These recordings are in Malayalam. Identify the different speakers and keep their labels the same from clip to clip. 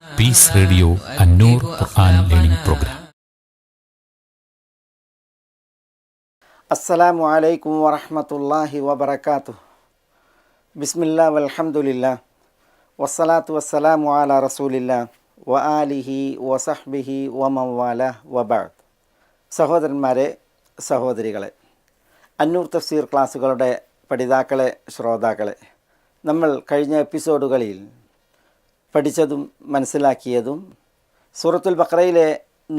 Speaker 1: പീസ് റേഡിയോ അന്നൂർ ഖുർആൻ ലേണിംഗ് പ്രോഗ്രാം.
Speaker 2: അസ്സലാമു അലൈക്കും വറഹ്മത്തുള്ളാഹി വബറകാതുഹു. ബിസ്മില്ലാ വൽഹംദുലില്ലാ വസ്സലാത്തു വസ്സലാമു അലാ റസൂലില്ലാ വ ആലിഹി വസഹ്ബിഹി വമൻ വാലാ വബഅദ്. സഹോദരന്മാരെ, സഹോദരികളെ, അന്നൂർ തഫ്സീർ ക്ലാസ്സുകളുടെ പഠിതാക്കളെ, ശ്രോതാക്കളെ, നമ്മൾ കഴിഞ്ഞ എപ്പിസോഡുകളിൽ പഠിച്ചതും മനസ്സിലാക്കിയതും സൂറത്തുൽ ബഖറയിലെ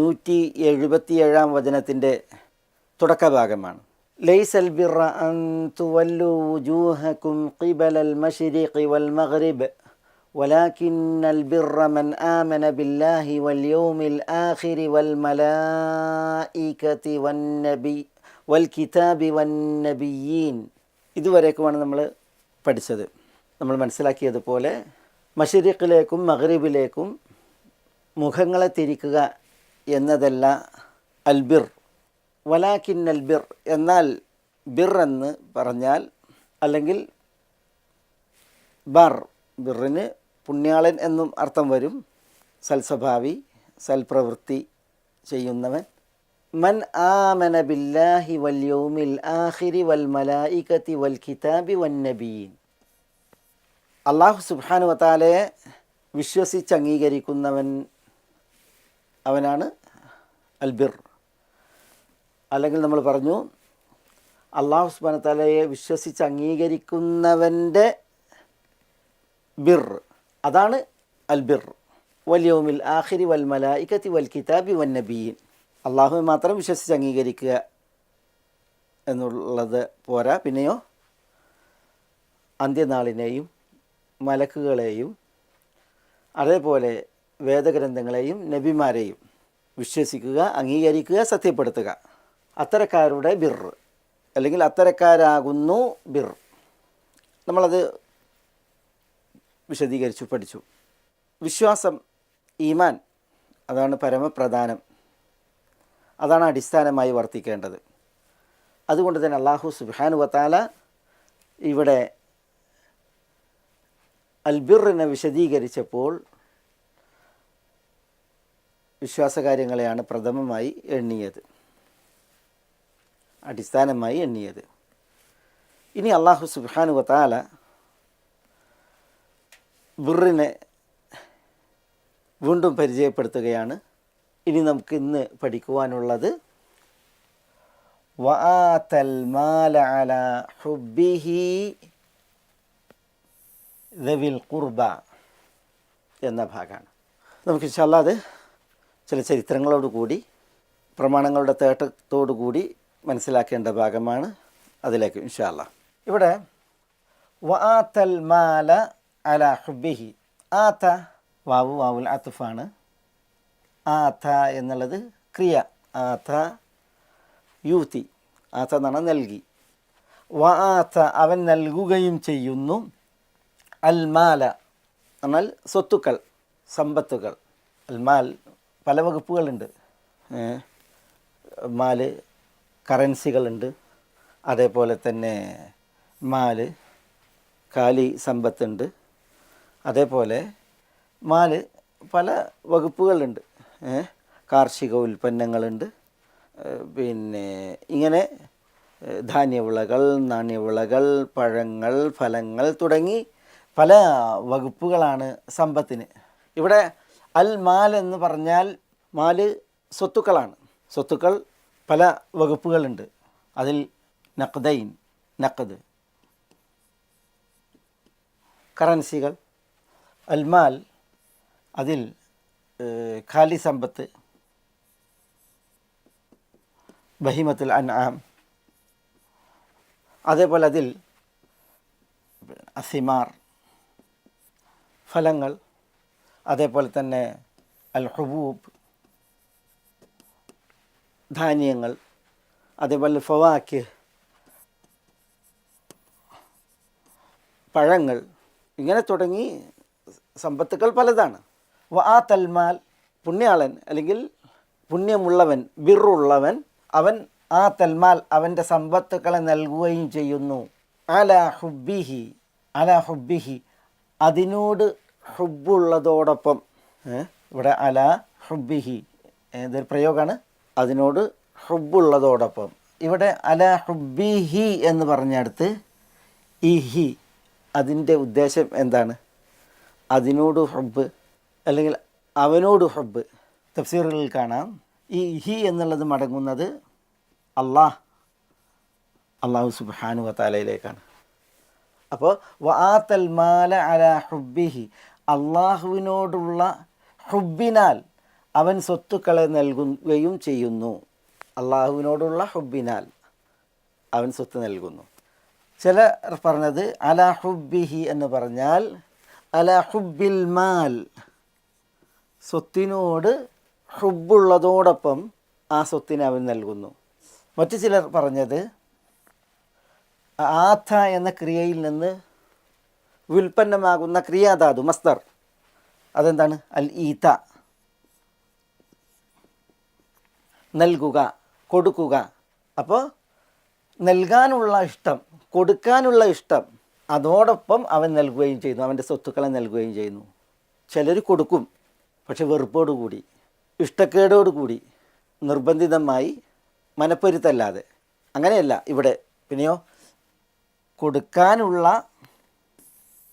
Speaker 2: 177 വചനത്തിൻ്റെ തുടക്കഭാഗമാണ്. ലൈസൽ ബിർറ അൻ തുവല്ലു വുജൂഹകും ഖിബലൽ മശ്രിഖി വൽ മഗ്രിബ് വലാകിന്നൽ ബിർറ മൻ ആമന ബില്ലാഹി വൽ യൗമിൽ ആഖിരി വൽ മലായികതി വൽ കിതാബി വൻ നബിയ്യീൻ. ഇതുവരേക്കുമാണ് നമ്മൾ പഠിച്ചത്. നമ്മൾ മനസ്സിലാക്കിയതുപോലെ മശ്രിഖിലേക്കും മഗ്രിബിലേക്കും മുഖങ്ങളെ തിരിക്കുക എന്നതല്ല അൽബിർ. വലാകിന്നൽ ബിർ എന്നാൽ ബിർ എന്ന് പറഞ്ഞാൽ, അല്ലെങ്കിൽ ബർ, ബിറിന് പുണ്യാളൻ എന്നും അർത്ഥം വരും. സൽസ്വഭാവി, സൽപ്രവൃത്തി ചെയ്യുന്നവൻ. മൻ ആമന ബില്ലാഹി വൽ യൗമിൽ ആഖിരി വൽ മലായികതി വൽ കിതാബി വൻ നബിയ്യീൻ. അള്ളാഹു സുബ്ഹാനഹു വ തആലയെ വിശ്വസിച്ച് അംഗീകരിക്കുന്നവൻ, അവനാണ് അൽബിർ. അല്ലെങ്കിൽ നമ്മൾ പറഞ്ഞു, അള്ളാഹു സുബ്ഹാനഹു വ തആലയെ വിശ്വസിച്ച് അംഗീകരിക്കുന്നവൻ്റെ ബിർ, അതാണ് അൽബിർ. വൽ യൗമിൽ ആഖിരി വൽ മലായികതി വൽ കിതാബി വൻ നബിയ്യീൻ. അള്ളാഹുവെ മാത്രം വിശ്വസിച്ച് അംഗീകരിക്കുക എന്നുള്ളത് പോരാ, പിന്നെയോ അന്ത്യനാളിനെയും മലക്കുകളെയും അതേപോലെ വേദഗ്രന്ഥങ്ങളെയും നബിമാരെയും വിശ്വസിക്കുക, അംഗീകരിക്കുക, സത്യപ്പെടുത്തുക. അത്തരക്കാരുടെ ബിർ, അല്ലെങ്കിൽ അത്തരക്കാരാകുന്നു ബിർ. നമ്മളത് വിശദീകരിച്ചു, പഠിച്ചു. വിശ്വാസം, ഈമാൻ, അതാണ് പരമപ്രധാനം. അതാണ് അടിസ്ഥാനമായി വർത്തിക്കേണ്ടത്. അതുകൊണ്ട് തന്നെ അല്ലാഹു സുബ്ഹാനഹു വ തആല ഇവിടെ അൽബിറിനെ വിശദീകരിച്ചപ്പോൾ വിശ്വാസകാര്യങ്ങളെയാണ് പ്രഥമമായി എണ്ണിയത്, അടിസ്ഥാനമായി എണ്ണിയത്. ഇനി അല്ലാഹു സുബ്ഹാനഹു വ തആല ബിറിനെ വീണ്ടും പരിചയപ്പെടുത്തുകയാണ്. ഇനി നമുക്ക് ഇന്ന് പഠിക്കുവാനുള്ളത് വആതൽ മാല അലാ ഹുബ്ബിഹി ദവിൽ ഖുർബ എന്ന ഭാഗമാണ്. നമുക്ക് ഇൻഷാ അല്ലാഹ് അത് ചില ചരിത്രങ്ങളോടുകൂടി, പ്രമാണങ്ങളുടെ തേട്ടത്തോടുകൂടി മനസ്സിലാക്കേണ്ട ഭാഗമാണ്. അതിലേക്ക് ഇൻഷാ അല്ലാഹ്. ഇവിടെ വആതൽ മാല അലാ ഹുബ്ബിഹി. ആത വാവുൽ അത്ഫാണ്. ആത എന്നുള്ളത് ക്രിയ. ആത യൂതി, ആത എന്നാണ് നൽകി. വആത അവൻ നൽകുകയും ചെയ്യുന്നു. അൽമാല എന്നാൽ സ്വത്തുക്കൾ, സമ്പത്തുകൾ. അൽമാൽ പല വകുപ്പുകളുണ്ട്. മാല് കറൻസികളുണ്ട്, അതേപോലെ തന്നെ മാല് കാലി സമ്പത്തുണ്ട്, അതേപോലെ മാല് പല വകുപ്പുകളുണ്ട്. കാർഷിക ഉൽപ്പന്നങ്ങളുണ്ട്, പിന്നെ ഇങ്ങനെ ധാന്യവിളകൾ, നാണ്യവിളകൾ, പഴങ്ങൾ, ഫലങ്ങൾ തുടങ്ങി പല വകുപ്പുകളാണ് സമ്പത്തിന്. ഇവിടെ അൽ മാൽ എന്ന് പറഞ്ഞാൽ മാല് സ്വത്തുക്കളാണ്. സ്വത്തുക്കൾ പല വകുപ്പുകളുണ്ട്. അതിൽ നഖ്ദൈൻ, നഖദ്, കറൻസികൾ. അൽമാൽ അതിൽ ഖാലി സമ്പത്ത്, ബഹിമത്തുൽ അൻആം, അതേപോലെ അതിൽ അസിമാർ, ഫലങ്ങൾ, അതേപോലെ തന്നെ അൽ ഹുബൂബ്, ധാന്യങ്ങൾ, അതേപോലെ ഫവാക്കിഹ്, പഴങ്ങൾ, ഇങ്ങനെ തുടങ്ങി സമ്പത്തുക്കൾ പലതാണ്. വആതൽ മാൽ, പുണ്യാളൻ അല്ലെങ്കിൽ പുണ്യമുള്ളവൻ, ബിറുള്ളവൻ, അവൻ ആ തൽമാൽ അവൻ്റെ സമ്പത്തുക്കളെ നൽകുകയും ചെയ്യുന്നു. അലാ ഹുബ്ബിഹി, അലാ ഹുബ്ബിഹി, അതിനോട് ഹുബ്ബുള്ളതോടൊപ്പം. ഇവിടെ അല ഹുബിഹി ഇതൊരു പ്രയോഗമാണ്. അതിനോട് ഹുബുള്ളതോടൊപ്പം ഇവിടെ അല ഹുബിഹി എന്ന് പറഞ്ഞടുത്ത് ഈ ഹി അതിൻ്റെ ഉദ്ദേശം എന്താണ്? അതിനോട് ഹുബ് അല്ലെങ്കിൽ അവനോട് ഹുബ്. തഫ്സീറുകളിൽ കാണാം ഈ ഹി എന്നുള്ളത് മടങ്ങുന്നത് അള്ളാഹു സുബ്ഹാനഹു വ തആലയിലേക്കാണ്. അപ്പോൾ വആതൽ മാല അലാ ഹുബ്ബിഹി, അള്ളാഹുവിനോടുള്ള ഹുബിനാൽ അവൻ സ്വത്തുക്കളെ നൽകുകയും ചെയ്യുന്നു. അള്ളാഹുവിനോടുള്ള ഹുബിനാൽ അവൻ സ്വത്ത് നൽകുന്നു. ചിലർ പറഞ്ഞത് അലാ ഹുബ്ബിഹി എന്ന് പറഞ്ഞാൽ അലാ ഹുബ്ബിൽ മാൽ, സ്വത്തിനോട് ഹുബുള്ളതോടൊപ്പം ആ സ്വത്തിനെ അവൻ നൽകുന്നു. മറ്റു ചിലർ പറഞ്ഞത് ആഥ എന്ന ക്രിയയിൽ നിന്ന് വ്യുൽപ്പന്നമാകുന്ന ക്രിയാധാതു മസ്ദർ, അതെന്താണ്? അൽ ഈത്ത, നൽകുക, കൊടുക്കുക. അപ്പോൾ നൽകാനുള്ള ഇഷ്ടം, കൊടുക്കാനുള്ള ഇഷ്ടം, അതോടൊപ്പം അവൻ നൽകുകയും ചെയ്യുന്നു, അവൻ്റെ സ്വത്തുക്കളെ നൽകുകയും ചെയ്യുന്നു. ചിലർ കൊടുക്കും, പക്ഷെ വെറുപ്പോടുകൂടി, ഇഷ്ടക്കേടോടുകൂടി, നിർബന്ധിതമായി, മനപ്പൊരുത്തല്ലാതെ. അങ്ങനെയല്ല ഇവിടെ. പിന്നെയോ കൊടുക്കാനുള്ള,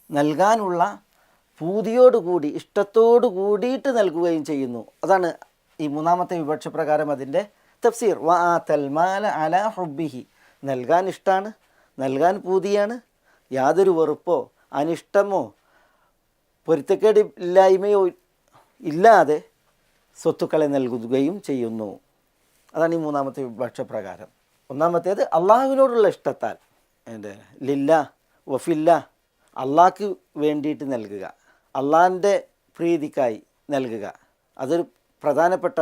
Speaker 2: നൽകാനുള്ള പൂതിയോടുകൂടി, ഇഷ്ടത്തോടു കൂടിയിട്ട് നൽകുകയും ചെയ്യുന്നു. അതാണ് ഈ മൂന്നാമത്തെ വിവക്ഷ പ്രകാരം അതിൻ്റെ തഫ്സീർ. വആതൽ മാല അലാ ഹുബ്ബിഹി, നൽകാൻ ഇഷ്ടമാണ്, നൽകാൻ പൂതിയാണ്, യാതൊരു വെറുപ്പോ അനിഷ്ടമോ പൊരുത്തക്കേടില്ലായ്മയോ ഇല്ലാതെ സ്വത്തുക്കളെ നൽകുകയും ചെയ്യുന്നു. അതാണ് ഈ മൂന്നാമത്തെ വിവക്ഷ പ്രകാരം. ഒന്നാമത്തേത് അള്ളാഹുവിനോടുള്ള ഇഷ്ടത്താൽ, എൻ്റെ ലില്ല വഫില്ല, അള്ളാഹ്ക്ക് വേണ്ടിയിട്ട് നൽകുക, അള്ളാഹിൻ്റെ പ്രീതിക്കായി നൽകുക. അതൊരു പ്രധാനപ്പെട്ട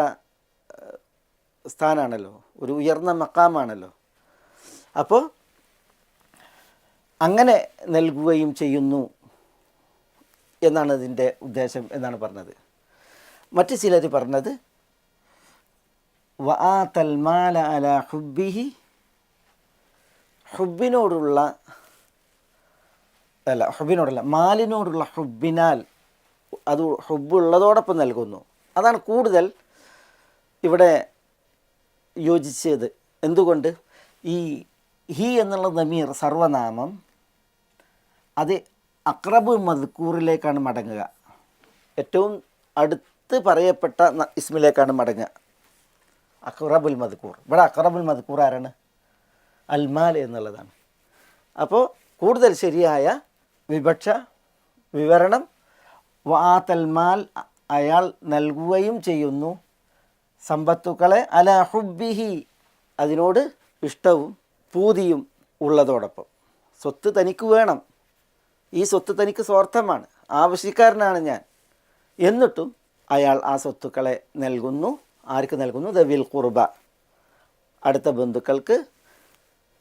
Speaker 2: സ്ഥാനമാണല്ലോ, ഒരു ഉയർന്ന മക്കാമാണല്ലോ. അപ്പോൾ അങ്ങനെ നൽകുകയും ചെയ്യുന്നു എന്നാണ് ഇതിൻ്റെ ഉദ്ദേശം എന്നാണ് പറഞ്ഞത്. മറ്റു ചിലർ പറഞ്ഞത് വആതൽ മാല അലാ ഹുബ്ബിഹി, ഹുബിനോടുള്ള മാലിനോടുള്ള ഹുബിനാൽ, അത് ഹുബുള്ളതോടൊപ്പം നൽകുന്നു. അതാണ് കൂടുതൽ ഇവിടെ യോജിച്ചത്. എന്തുകൊണ്ട്? ഈ ഹി എന്നുള്ള ദമീർ സർവനാമം അത് അഖ്റബുൽ മദ്കൂറിലേക്കാണ് മടങ്ങുക, ഏറ്റവും അടുത്ത് പറയപ്പെട്ട ഇസ്മിലേക്കാണ് മടങ്ങുക, അഖ്റബുൽ മദ്കൂർ. ഇവിടെ അഖ്റബുൽ മദ്കൂർ ആരാണ്? അൽമാൽ എന്നുള്ളതാണ്. അപ്പോൾ കൂടുതൽ ശരിയായ വിവരണം വആതൽ മാൽ, അയാൾ നൽകുകയും ചെയ്യുന്നു സമ്പത്തുക്കളെ അലാ ഹുബ്ബിഹി, അതിനോട് ഇഷ്ടവും പൂതിയും ഉള്ളതോടൊപ്പം. സ്വത്ത് തനിക്ക് വേണം, ഈ സ്വത്ത് തനിക്ക് സ്വാർത്ഥമാണ്, ആവശ്യക്കാരനാണ് ഞാൻ, എന്നിട്ടും അയാൾ ആ സ്വത്തുക്കളെ നൽകുന്നു. ആർക്ക് നൽകുന്നു? ദവിൽ ഖുർബ, അടുത്ത ബന്ധുക്കൾക്ക്.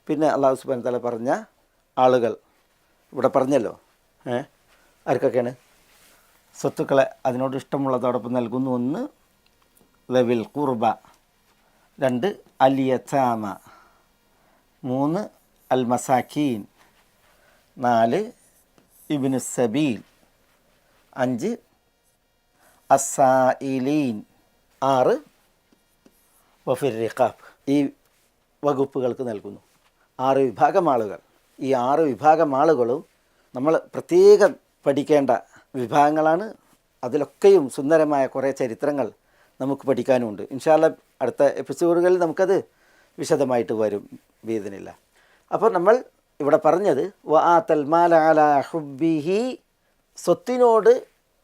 Speaker 2: പിന്നെ അല്ലാഹു സുബ്ഹാനഹു വ തആല പറഞ്ഞ ആളുകൾ ഇവിടെ പറഞ്ഞല്ലോ, ആർക്കൊക്കെയാണ് സ്വത്തുക്കളെ അതിനോട് ഇഷ്ടമുള്ളതോടൊപ്പം നൽകുന്നു? ഒന്ന് ദവിൽ ഖുർബ, രണ്ട് അൽ യതാമ, മൂന്ന് അൽ മസാക്കീൻ, നാല് ഇബ്നു സബീൽ, അഞ്ച് അസ്സായിലീൻ, ആറ് വഫിർ റിഖാബ്. ഈ വകുപ്പുകൾക്ക് നൽകുന്നു. 6 വിഭാഗം ആളുകൾ. ഈ 6 വിഭാഗം ആളുകളും നമ്മൾ പ്രത്യേകം പഠിക്കേണ്ട വിഭാഗങ്ങളാണ്. അതിലൊക്കെയും സുന്ദരമായ കുറേ ചരിത്രങ്ങൾ നമുക്ക് പഠിക്കാനുമുണ്ട്. ഇൻഷാ അല്ലാഹ് അടുത്ത എപ്പിസോഡുകളിൽ നമുക്കത് വിശദമായിട്ട് വരും ബിഇദ്നില്ലാ. അപ്പോൾ നമ്മൾ ഇവിടെ പറഞ്ഞത് വആതൽ മാല അലാ ഹുബ്ബിഹി, സ്വത്തിനോട്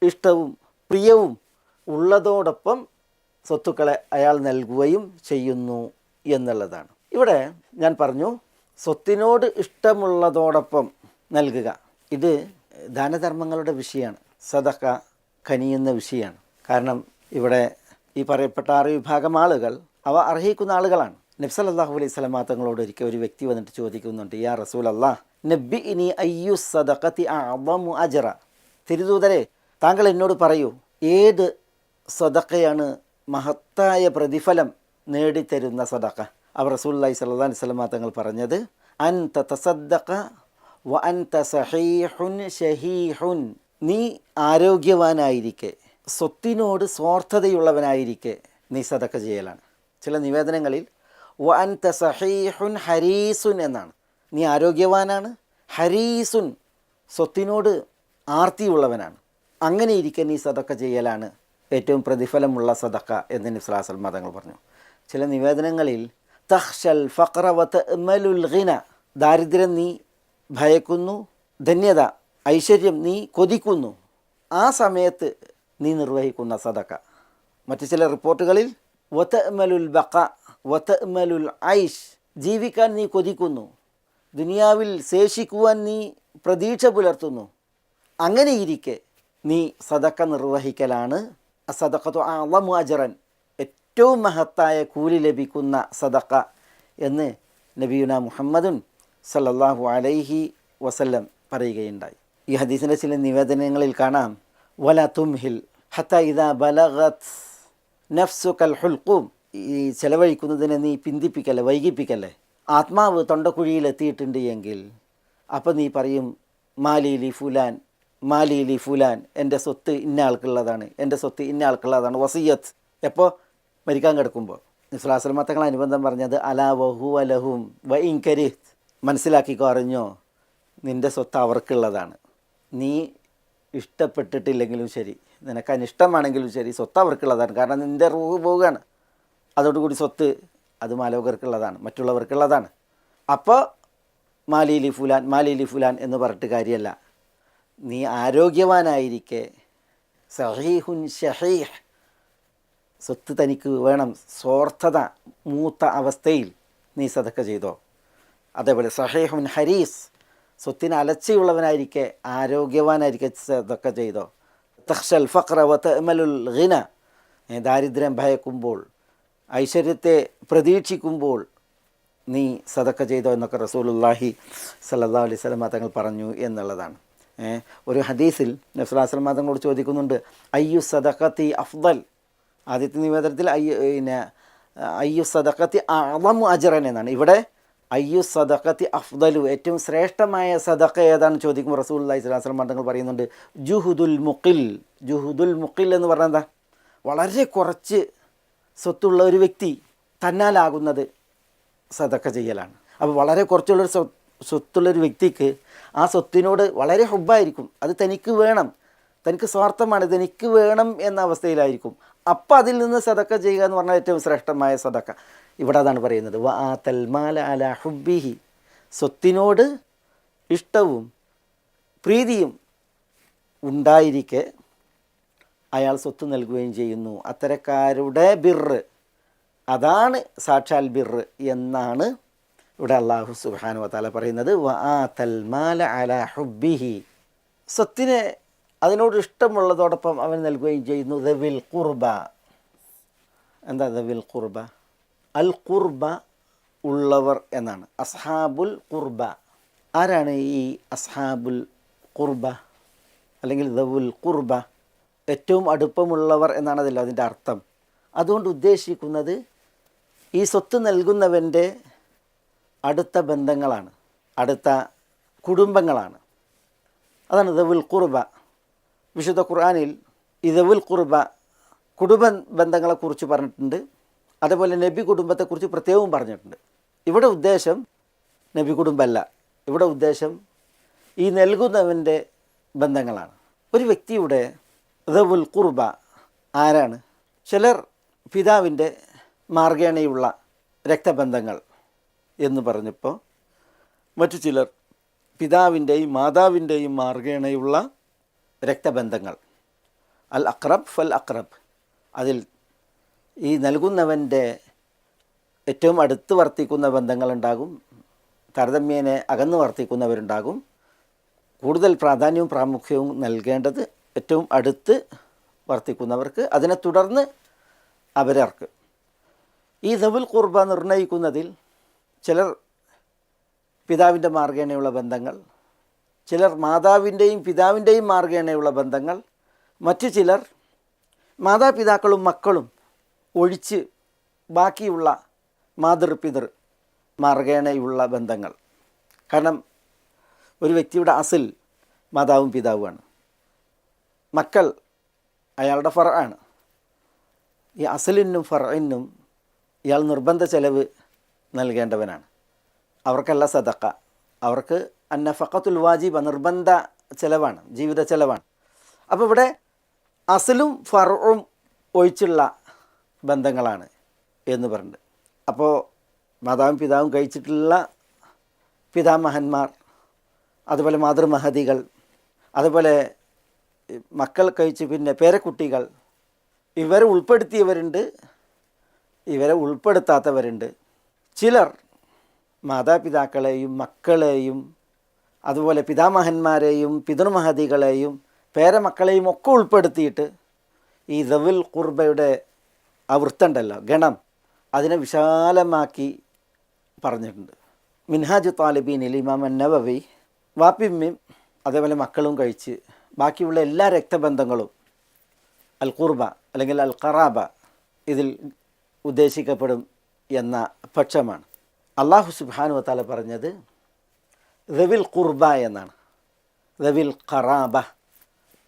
Speaker 2: ഇഷ്ടവും പ്രിയവും ഉള്ളതോടൊപ്പം സ്വത്തുക്കളെ അയാൾ നൽകുകയും ചെയ്യുന്നു എന്നുള്ളതാണ്. ഇവിടെ ഞാൻ പറഞ്ഞു സ്വത്തിനോട് ഇഷ്ടമുള്ളതോടൊപ്പം നൽകുക. ഇത് ദാനധർമ്മങ്ങളുടെ വിഷയമാണ്, സദഖ കനിയുന്ന വിഷയമാണ്. കാരണം ഇവിടെ ഈ പറയപ്പെട്ട 6 വിഭാഗം ആളുകൾ അവ അർഹിക്കുന്ന ആളുകളാണ്. നബി സല്ലല്ലാഹു അലൈഹി വസല്ലം തങ്ങളോട് ഒരിക്കൽ ഒരു വ്യക്തി വന്നിട്ട് ചോദിക്കുന്നുണ്ട്, യാ റസൂലല്ലാഹ് നബ്ബിഇനി അയ്യു സദഖതി അഅ്ളമു അജ്റ, തിരുദൂതരെ താങ്കൾ എന്നോട് പറയൂ, ഏത് സദഖയാണ് മഹത്തായ പ്രതിഫലം നേടിത്തരുന്ന സദഖ? അവർ റസൂലുള്ളാഹി സ്വല്ലല്ലാഹു അലൈഹി വസല്ലം തങ്ങൾ പറഞ്ഞത് അൻത തസദ്ദഖ വ അൻത സഹീഹുൻ ഷഹീഹുൻ, നീ ആരോഗ്യവാനായിരിക്കെ സ്വത്തിനോട് സ്വാർത്ഥതയുള്ളവനായിരിക്കെ നീ സദക്ക ചെയ്യലാണ്. ചില നിവേദനങ്ങളിൽ വ അൻത സഹീഹുൻ ഹരീസുൻ എന്നാണ്. നീ ആരോഗ്യവാനാണ്, ഹരീസുൻ സ്വത്തിനോട് ആർത്തിയുള്ളവനാണ്. അങ്ങനെ ഇരിക്കെ നീ സദക്ക ചെയ്യലാണ് ഏറ്റവും പ്രതിഫലമുള്ള സദക്ക എന്ന് നബി സ്വല്ലല്ലാഹു അലൈഹി വസല്ലം തങ്ങൾ പറഞ്ഞു. ചില നിവേദനങ്ങളിൽ തഖ്ശൽ ഫഖറ വ തഅമലുൽ ഗിന, ദാരിദ്ര്യം നീ ഭയക്കുന്നു, ധന്യത ഐശ്വര്യം നീ കൊതിക്കുന്നു, ആ സമയത്ത് നീ നിർവഹിക്കുന്ന സദക്ക. മറ്റു ചില റിപ്പോർട്ടുകളിൽ വതഅമലുൽ ബഖ വതഅമലുൽ ഐഷ്, ജീവിക്കാൻ നീ കൊതിക്കുന്നു, ദുനിയാവിൽ ശേഷിക്കുവാൻ നീ പ്രതീക്ഷ പുലർത്തുന്നു. അങ്ങനെ ഇരിക്കെ നീ സദക്ക നിർവഹിക്കലാണ് സദഖത്തു അഅ്ളമു അജ്റൻ, ഏറ്റവും മഹത്തായ കൂലി ലഭിക്കുന്ന സദക്ക എന്ന് നബിയുന മുഹമ്മദുൻ സല്ലല്ലാഹു അലൈഹി വസല്ലം പറയുകയുണ്ടായി. ഈ ഹദീസിൻ്റെ ചില നിവേദനങ്ങളിൽ കാണാം വല തുംഹിൽ ഹത്ത ഇദാ ബലഗത് നഫ്സുകൽ ഹുൽഖൂം, ഈ ചെലവഴിക്കുന്നതിനെ നീ പിന്തിപ്പിക്കല്ലേ, വൈകിപ്പിക്കല്ലേ. ആത്മാവ് തൊണ്ടക്കുഴിയിലെത്തിയിട്ടുണ്ട് എങ്കിൽ അപ്പോൾ നീ പറയും മാലീലി ഫുലാൻ മാലീലി ഫുലാൻ, എൻ്റെ സ്വത്ത് ഇന്ന ആൾക്കുള്ളതാണ്, എൻ്റെ സ്വത്ത് ഇന്ന ആൾക്കുള്ളതാണ്, വസിയത്ത്. എപ്പോൾ മരിക്കാൻ കിടക്കുമ്പോൾ നബി സ്വല്ലല്ലാഹു അലൈഹി വസല്ലം തങ്ങൾ അനുബന്ധം പറഞ്ഞത് അലാ വഹുവ ലഹും വ ഇൻ കരിഹ്, മനസ്സിലാക്കിക്കോ, അറിഞ്ഞോ, നിൻ്റെ സ്വത്ത് അവർക്കുള്ളതാണ്. നീ ഇഷ്ടപ്പെട്ടിട്ടില്ലെങ്കിലും ശരി, നിനക്ക് അനിഷ്ടമാണെങ്കിലും ശരി, സ്വത്ത് അവർക്കുള്ളതാണ്. കാരണം നിൻ്റെ റൂഹ് പോവുകയാണ്. അതോടുകൂടി സ്വത്ത് അത് മാലോകർക്കുള്ളതാണ്, മറ്റുള്ളവർക്കുള്ളതാണ്. അപ്പോൾ മാലീലി ഫുലാൻ മാലീലി ഫുലാൻ എന്ന് പറഞ്ഞിട്ട് കാര്യമല്ല. നീ ആരോഗ്യവാനായിരിക്കെ സഹീഹുൻ ഷഹീഹ്, സ്വത്ത് തനിക്ക് വേണം, സ്വാർത്ഥത മൂത്ത അവസ്ഥയിൽ നീ സദക്ക ചെയ്തോ. അതേപോലെ സഹീഹുൻ ഹരീസ്, സ്വത്തിന് അലച്ചയുള്ളവനായിരിക്കെ ആരോഗ്യവാനായിരിക്കെ സദക്ക ചെയ്തോ. തഖ്ശൽ ഫഖ്റ വ തഅമലുൽ ഗിന, ദാരിദ്ര്യം ഭയക്കുമ്പോൾ ഐശ്വര്യത്തെ പ്രതീക്ഷിക്കുമ്പോൾ നീ സദക്ക ചെയ്തോ എന്നൊക്കെ റസൂലുള്ളാഹി സ്വല്ലല്ലാഹു അലൈഹി വസല്ലം തങ്ങൾ പറഞ്ഞു എന്നുള്ളതാണ്. ഒരു ഹദീസിൽ നബി സ്വല്ലല്ലാഹു അലൈഹി വസല്ലം തങ്ങളോട് ചോദിക്കുന്നുണ്ട് അയ്യു സദഖത്തി അഫ്ദൽ, ആദ്യത്തെ നിവേദനത്തിൽ അയ്യു സദഖത്തി അഅ്ളമു അജ്റൻ എന്നാണ്. ഇവിടെ അയ്യു സദഖത്തി അഫ്ദലു, ഏറ്റവും ശ്രേഷ്ഠമായ സദഖ ഏതാണ് ചോദിക്കുമ്പോൾ റസൂലുള്ളാഹി സ്വല്ലല്ലാഹു അലൈഹി വസല്ലം തങ്ങൾ പറയുന്നുണ്ട് ജുഹുദുൽ മുഖിൽ. ജുഹുദുൽ മുഖിൽ എന്ന് പറഞ്ഞാൽ എന്താ? വളരെ കുറച്ച് സ്വത്തുള്ള ഒരു വ്യക്തി തന്നാലാകുന്നത് സദക്ക ചെയ്യലാണ്. അപ്പോൾ വളരെ കുറച്ചുള്ളൊരു സ്വത്തുള്ളൊരു വ്യക്തിക്ക് ആ സ്വത്തിനോട് വളരെ ഹുബ്ബായിരിക്കും, അത് തനിക്ക് വേണം, തനിക്ക് സ്വാർത്ഥമാണ്, തനിക്ക് വേണം എന്ന അവസ്ഥയിലായിരിക്കും. അപ്പം അതിൽ നിന്ന് സദക്ക ചെയ്യുക എന്ന് പറഞ്ഞാൽ ഏറ്റവും ശ്രേഷ്ഠമായ സദക്ക. ഇവിടെ അതാണ് പറയുന്നത് വ ആതൽ മാല അലാ ഹുബ്ബിഹി, സ്വത്തിനോട് ഇഷ്ടവും പ്രീതിയും ഉണ്ടായിരിക്കെ അയാൾ സ്വത്ത് നൽകുകയും ചെയ്യുന്നു. അത്തരക്കാരുടെ ബിർറ്, അതാണ് സാക്ഷാൽ ബിർറ് എന്നാണ് ഇവിടെ അല്ലാഹു സുബ്ഹാനഹു വ തആല പറയുന്നത്. വ ആതൽ മാല അലാ ഹുബ്ബിഹി, സ്വത്തിനെ അതിനോട് ഇഷ്ടമുള്ളതോടൊപ്പം അവൻ നൽകുകയും ചെയ്യുന്നു. ദവിൽ ഖുർബ, എന്താ ദവിൽ ഖുർബ? അൽ ഖുർബ ഉള്ളവർ എന്നാണ്. അസ്ഹാബുൽ ഖുർബ, ആരാണ് ഈ അസ്ഹാബുൽ ഖുർബ അല്ലെങ്കിൽ ദവുൽ ഖുർബ? ഏറ്റവും അടുപ്പമുള്ളവർ എന്നാണ് അതല്ലോ അതിൻ്റെ അർത്ഥം. അതുകൊണ്ട് ഉദ്ദേശിക്കുന്നത് ഈ സ്വത്ത് നൽകുന്നവൻ്റെ അടുത്ത ബന്ധങ്ങളാണ്, അടുത്ത കുടുംബങ്ങളാണ്. അതാണ് ദവുൽ ഖുർബ. വിശുദ്ധ ഖുർആനിൽ ഈ ദവുൽ ഖുർബ കുടുംബ ബന്ധങ്ങളെക്കുറിച്ച് പറഞ്ഞിട്ടുണ്ട്. അതേപോലെ നബി കുടുംബത്തെക്കുറിച്ച് പ്രത്യേകവും പറഞ്ഞിട്ടുണ്ട്. ഇവിടെ ഉദ്ദേശം നബി കുടുംബമല്ല, ഇവിടെ ഉദ്ദേശം ഈ നൽകുന്നവൻ്റെ ബന്ധങ്ങളാണ്. ഒരു വ്യക്തിയുടെ ദവുൽ ഖുർബ ആരാണ്? ചിലർ പിതാവിൻ്റെ മാർഗേണയുള്ള രക്തബന്ധങ്ങൾ എന്ന് പറഞ്ഞപ്പോൾ മറ്റു ചിലർ പിതാവിൻ്റെയും മാതാവിൻ്റെയും മാർഗേണയുള്ള രക്തബന്ധങ്ങൾ, അൽ അക്രബ് ഫൽ അക്രബ്, അതിൽ ഈ നൽകുന്നവൻ്റെ ഏറ്റവും അടുത്ത് വർത്തിക്കുന്ന ബന്ധങ്ങളുണ്ടാകും, താരതമ്യേന അകന്ന് വർത്തിക്കുന്നവരുണ്ടാകും. കൂടുതൽ പ്രാധാന്യവും പ്രാമുഖ്യവും നൽകേണ്ടത് ഏറ്റവും അടുത്ത് വർത്തിക്കുന്നവർക്ക്, അതിനെ തുടർന്ന് അവരർക്ക്. ഈ ദവുൽ ഖുർബ നിർണ്ണയിക്കുന്നതിൽ ചിലർ പിതാവിൻ്റെ മാർഗേണയുള്ള ബന്ധങ്ങൾ, ചിലർ മാതാവിൻ്റെയും പിതാവിൻ്റെയും മാർഗേണയുള്ള ബന്ധങ്ങൾ, മറ്റു ചിലർ മാതാപിതാക്കളും മക്കളും ഒഴിച്ച് ബാക്കിയുള്ള മാതൃപിതൃ മാർഗേണയുള്ള ബന്ധങ്ങൾ. കാരണം ഒരു വ്യക്തിയുടെ അസിൽ മാതാവും പിതാവുമാണ്. മക്കൾ അയാളുടെ ഫർആണ്. ഈ അസലിനും ഫർഇനും ഇയാൾ നിർബന്ധ ചെലവ് നൽകേണ്ടവനാണ്. അവർക്കല്ല സദക്ക, അവർക്ക് അന്നഫഖത്തുൽ വാജിബ നിർബന്ധ ചെലവാണ്, ജീവിത ചെലവാണ്. അപ്പോൾ ഇവിടെ അസലും ഫർഉം ഒഴിച്ചുള്ള ബന്ധങ്ങളാണ് എന്ന് പറഞ്ഞിട്ട്, അപ്പോൾ മാതാവും പിതാവും കഴിച്ചിട്ടുള്ള പിതാമഹന്മാർ, അതുപോലെ മാതൃമഹതികൾ, അതുപോലെ മക്കൾ കഴിച്ച് പിന്നെ പേരക്കുട്ടികൾ, ഇവരെ ഉൾപ്പെടുത്തിയവരുണ്ട്, ഇവരെ ഉൾപ്പെടുത്താത്തവരുണ്ട്. ചിലർ മാതാപിതാക്കളെയും മക്കളെയും അതുപോലെ പിതാമഹന്മാരെയും പിതൃമഹതികളെയും പേരമക്കളെയും ഒക്കെ ഉൾപ്പെടുത്തിയിട്ട് ഈ ദവിൽ ഖുർബയുടെ ആ വൃത്തമുണ്ടല്ലോ, ഗണം, അതിനെ വിശാലമാക്കി പറഞ്ഞിട്ടുണ്ട്. മിൻഹാജ് താലിബീനിൽ ഇമാം അന്നവവി വാപ്പിമ്മയും അതേപോലെ മക്കളും കഴിച്ച് ബാക്കിയുള്ള എല്ലാ രക്തബന്ധങ്ങളും അൽ ഖുർബ അല്ലെങ്കിൽ അൽ ഖറാബ ഇതിൽ ഉദ്ദേശിക്കപ്പെടും എന്ന പക്ഷമാണ്. അള്ളാഹു സുബ്ഹാനഹു വതആല പറഞ്ഞത് ദവിൽ ഖുർബ എന്നാണ്. ദവിൽ ഖറാബ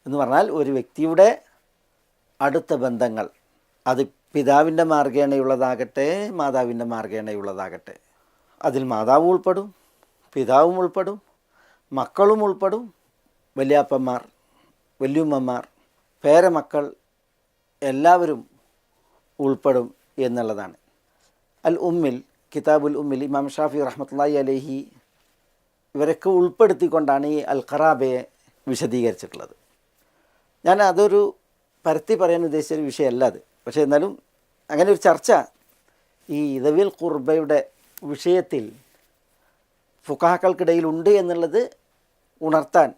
Speaker 2: എന്ന് പറഞ്ഞാൽ ഒരു വ്യക്തിയുടെ അടുത്ത ബന്ധങ്ങൾ, അത് പിതാവിൻ്റെ മാർഗേണയുള്ളതാകട്ടെ മാതാവിൻ്റെ മാർഗേണയുള്ളതാകട്ടെ, അതിൽ മാതാവും ഉൾപ്പെടും, പിതാവും ഉൾപ്പെടും, മക്കളും ഉൾപ്പെടും, വല്യാപ്പന്മാർ, വല്യുമ്മമാർ, പേരമക്കൾ എല്ലാവരും ഉൾപ്പെടും എന്നുള്ളതാണ്. അൽ ഉമ്മിൽ, കിതാബുൽ ഉമ്മിൽ ഇമാം ഷാഫി റഹ്മത്തുള്ളാഹി അലൈഹി ഇവരൊക്കെ ഉൾപ്പെടുത്തിക്കൊണ്ടാണ് ഈ അൽ ഖറാബയെ വിശദീകരിച്ചിട്ടുള്ളത്. ഞാൻ അതൊരു പരത്തി പറയാൻ ഉദ്ദേശിച്ചൊരു വിഷയമല്ല അത്, പക്ഷേ എന്നാലും അങ്ങനെ ഒരു ചർച്ച ഈ ദവിൽ ഖുർബയുടെ വിഷയത്തിൽ ഫുഖഹാക്കൾക്കിടയിൽ ഉണ്ട് എന്നുള്ളത് ഉണർത്താൻ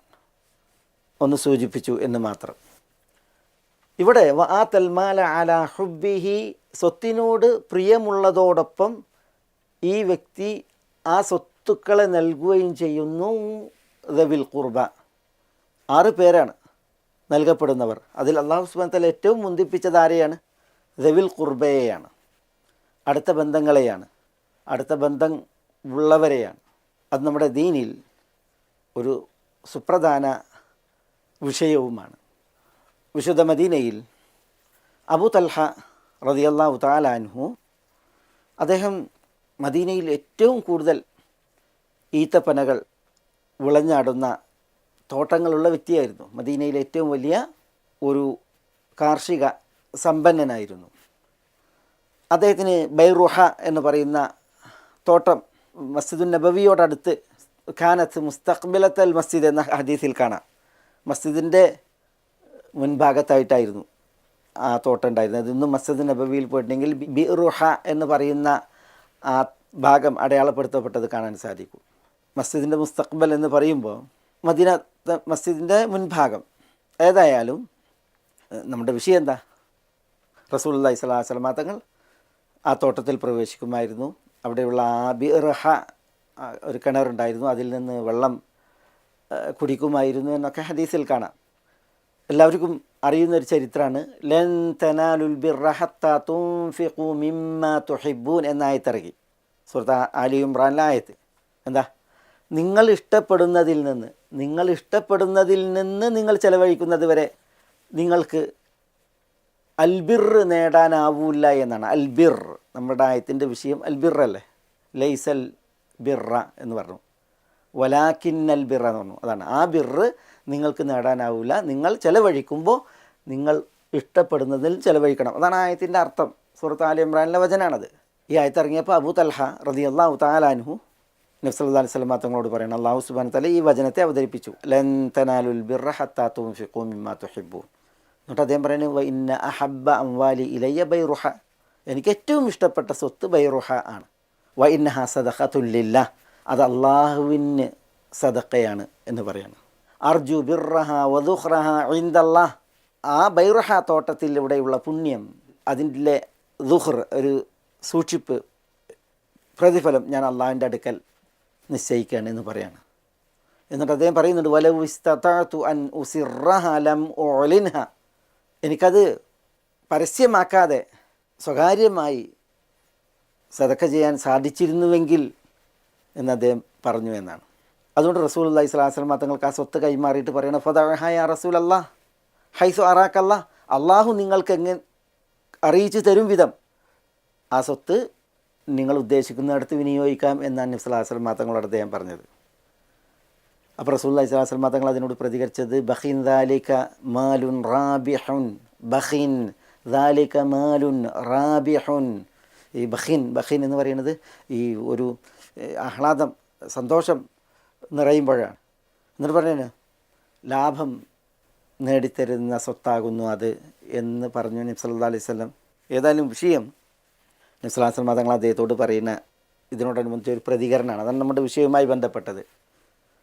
Speaker 2: ഒന്ന് സൂചിപ്പിച്ചു എന്ന് മാത്രം. ഇവിടെ വആതൽ മാല അലാ ഹുബ്ബിഹി, സ്വത്തിനോട് പ്രിയമുള്ളതോടൊപ്പം ഈ വ്യക്തി ആ സ്വത്തുക്കളെ നൽകുകയും ചെയ്യുന്നു. ദവിൽ ഖുർബ 6 പേരാണ് നൽകപ്പെടുന്നവർ. അതിൽ അല്ലാഹു സുബ്ഹാനഹു വതആല ഏറ്റവും മുന്തിപ്പിച്ചത് ആരെയാണ്? ദവിൽ ഖുർബയെയാണ്, അടുത്ത ബന്ധങ്ങളെയാണ്, അടുത്ത ബന്ധം ഉള്ളവരെയാണ്. അത് നമ്മുടെ ദീനിൽ ഒരു സുപ്രധാന വിഷയവുമാണ്. വിശുദ്ധ മദീനയിൽ അബൂ തൽഹ റളിയല്ലാഹു തആല അൻഹു, അദ്ദേഹം മദീനയിൽ ഏറ്റവും കൂടുതൽ ഈത്തപ്പനകൾ വിളഞ്ഞാടുന്ന തോട്ടങ്ങളുള്ള വ്യക്തിയായിരുന്നു. മദീനയിലെ ഏറ്റവും വലിയ ഒരു കാർഷിക സമ്പന്നനായിരുന്നു. അദ്ദേഹത്തിന് ബൈറുഹ എന്ന് പറയുന്ന തോട്ടം മസ്ജിദുൻ നബവിയോടടുത്ത്, ഖാനത്ത് മുസ്തഖ്ബിലത്തൽ മസ്ജിദ് എന്ന ഹദീസിൽ കാണാം, മസ്ജിദിൻ്റെ മുൻഭാഗത്തായിട്ടായിരുന്നു ആ തോട്ടം ഉണ്ടായിരുന്നത്. ഇന്നും മസ്ജിദ് നബവിയിൽ പോയിട്ടുണ്ടെങ്കിൽ ബിറുഹ എന്ന് പറയുന്ന ആ ഭാഗം അടയാളപ്പെടുത്തപ്പെട്ടത് കാണാൻ സാധിക്കും. മസ്ജിദിൻ്റെ മുസ്തഖ്ബൽ എന്ന് പറയുമ്പോൾ മദീന മസ്ജിദിൻ്റെ മുൻഭാഗം. ഏതായാലും നമ്മുടെ വിഷയം എന്താ? റസൂലുള്ളാഹി സ്വല്ലല്ലാഹു അലൈഹി വസല്ലം തങ്ങൾ ആ തോട്ടത്തിൽ പ്രവേശിക്കുമായിരുന്നു. അവിടെയുള്ള ആ ബിറുഹ, ഒരു കിണറുണ്ടായിരുന്നു, അതിൽ നിന്ന് വെള്ളം കുടിക്കുമായിരുന്നു എന്നൊക്കെ ഹദീസിൽ കാണാം. എല്ലാവർക്കും അറിയുന്നൊരു ചരിത്രമാണ്. ലൻ തനാലുൽ ബിർറ ഹത്താ തുൻഫിഖു മിമ്മാ തുഹിബ്ബൂൻ എന്ന ആയത്തിറങ്ങി, സൂറത്ത് ആലി ഇംറാനിലെ ആയത്ത്. എന്താ? നിങ്ങൾ ഇഷ്ടപ്പെടുന്നതിൽ നിന്ന് നിങ്ങൾ ചെലവഴിക്കുന്നത് വരെ നിങ്ങൾക്ക് അൽബിർ നേടാനാവൂല എന്നാണ്. അൽബിർ, നമ്മുടെ ആയത്തിൻ്റെ വിഷയം അൽബിർ അല്ലേ, ലൈസൽ ബിർറ എന്ന് പറഞ്ഞു, വലാക്കിന്നൽ ബിർറ എന്ന് പറഞ്ഞു. അതാണ്, ആ ബിർറ് നിങ്ങൾക്ക് നേടാനാവില്ല, നിങ്ങൾ ചെലവഴിക്കുമ്പോൾ നിങ്ങൾ ഇഷ്ടപ്പെടുന്നതിൽ ചെലവഴിക്കണം. അതാണ് ആയത്തിൻ്റെ അർത്ഥം. സൂറത്ത് ആലി ഇംറാനിലെ വചനാണത്. ഈ ആയത്ത് ഇറങ്ങിയപ്പോൾ അബൂ തൽഹ റളിയല്ലാഹു തആല അൻഹു നബി സല്ലല്ലാഹു അലൈഹി വസല്ലം തങ്ങളോട് പറയണം, അല്ലാഹു സുബ്ഹാനഹു വതആല ഈ വചനത്തെ അവതരിപ്പിച്ചു, ലൻ തനാലുൽ ബിർറ ഹത്താ തുൻഫിഖൂ മിമ്മാ തുഹിബ്ബൂൻ. എന്നിട്ട് അദ്ദേഹം പറയുന്നത്, വ ഇന്ന അഹബ്ബ അംവാലി ഇലയ്യ ബൈറുഹ, എനിക്ക് ഏറ്റവും ഇഷ്ടപ്പെട്ട സ്വത്ത് ബൈറുഹ ആണ്. വ ഇന്നഹാ സദഖത്തുൽ ലില്ലാഹ്, അത് അള്ളാഹുവിന് സദഖയാണ് എന്ന് പറയാണ്. അർജു ബിർറഹ വദുഖ്റഹ ഇൻദല്ലാഹ്, ആ ബൈറുഹ തോട്ടത്തിലൂടെയുള്ള പുണ്യം, അതിൻ്റെ ദുഖ്ർ, ഒരു സൂക്ഷിപ്പ്, പ്രതിഫലം ഞാൻ അള്ളാഹുവിൻ്റെ അടുക്കൽ നിശ്ചയിക്കുകയാണ് എന്ന് പറയാണ്. എന്നിട്ട് അദ്ദേഹം പറയുന്നുണ്ട്, വലൗ ഇസ്തതഅതു അൻ ഉസിറഹ ലം ഉഅ്ലിൻഹ, എനിക്കത് പരസ്യമാക്കാതെ സ്വകാര്യമായി സദഖ ചെയ്യാൻ സാധിച്ചിരുന്നുവെങ്കിൽ എന്ന് അദ്ദേഹം പറഞ്ഞു എന്നാണ്. അതുകൊണ്ട് റസൂലുള്ളാഹി സ്വല്ലല്ലാഹു അലൈഹി വസല്ലം തങ്ങൾക്ക് ആ സ്വത്ത് കൈമാറിയിട്ട് പറയണം, ഫദഅഹ യാ റസൂലല്ലാഹ് ഹൈസു അറാക്കല്ലാഹ്, അള്ളാഹു നിങ്ങൾക്ക് അറിയിച്ചു തരും വിധം ആ സ്വത്ത് നിങ്ങൾ ഉദ്ദേശിക്കുന്നിടത്ത് വിനിയോഗിക്കാം എന്നാണ് നബി സല്ലല്ലാഹു അലൈഹി വസല്ലം തങ്ങളോട് അദ്ദേഹം പറഞ്ഞത്. അപ്പോൾ റസൂലുള്ളാഹി സ്വല്ലല്ലാഹു അലൈഹി വസല്ലം തങ്ങൾ അതിനോട് പ്രതികരിച്ചത് ബഖിൻ ദാലിക മാലുൻ റാബിഹുൻ, ബഖിൻ ദാലിക മാലുൻ റാബിഹുൻ. ഈ ബഖിൻ എന്ന് പറയുന്നത് ഈ ഒരു ആഹ്ലാദം, സന്തോഷം നിറയുമ്പോഴാണ്. എന്നിട്ട് പറഞ്ഞു ലാഭം നേടിത്തരുന്ന സ്വത്താകുന്നു അത് എന്ന് പറഞ്ഞു നബി സല്ലല്ലാഹു അലൈഹി വസല്ലം. ഏതായാലും വിഷയം നബി സല്ലല്ലാഹു അലൈഹി വസല്ലം തങ്ങൾ അദ്ദേഹത്തോട് പറയുന്ന ഇതിനോടനുബന്ധിച്ച ഒരു പ്രതികരണമാണ്. അതാണ് നമ്മുടെ വിഷയവുമായി ബന്ധപ്പെട്ടത്.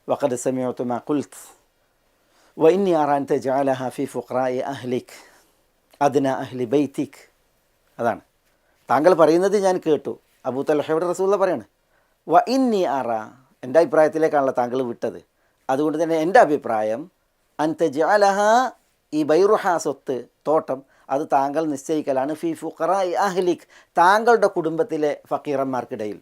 Speaker 2: വഖദ് സമിഅതു മാ ഖുൽത് വഇന്നി അറാ അൻ തജഅലഹ ഫീ ഫുഖറാഇ അഹ്ലിക് അദ്ന അഹ്ലി ബൈതിക്. അതാണ് താങ്കൾ പറയുന്നത് ഞാൻ കേട്ടു. അബൂ തൽഹയോട് റസൂലുള്ളാഹി പറയാണ് വഇന്നി അറാ, എൻ്റെ അഭിപ്രായത്തിലേക്കാണല്ലോ താങ്കൾ വിട്ടത്. അതുകൊണ്ട് തന്നെ എൻ്റെ അഭിപ്രായം അൻ തജഅലഹ, ഈ ബൈറുഹ സ്വത്ത് തോട്ടം അത് താങ്കൾ നിശ്ചയിക്കലാണ് ഫീ ഫുഖറാഇ അഹ്ലിക്, താങ്കളുടെ കുടുംബത്തിലെ ഫക്കീറന്മാർക്കിടയിൽ,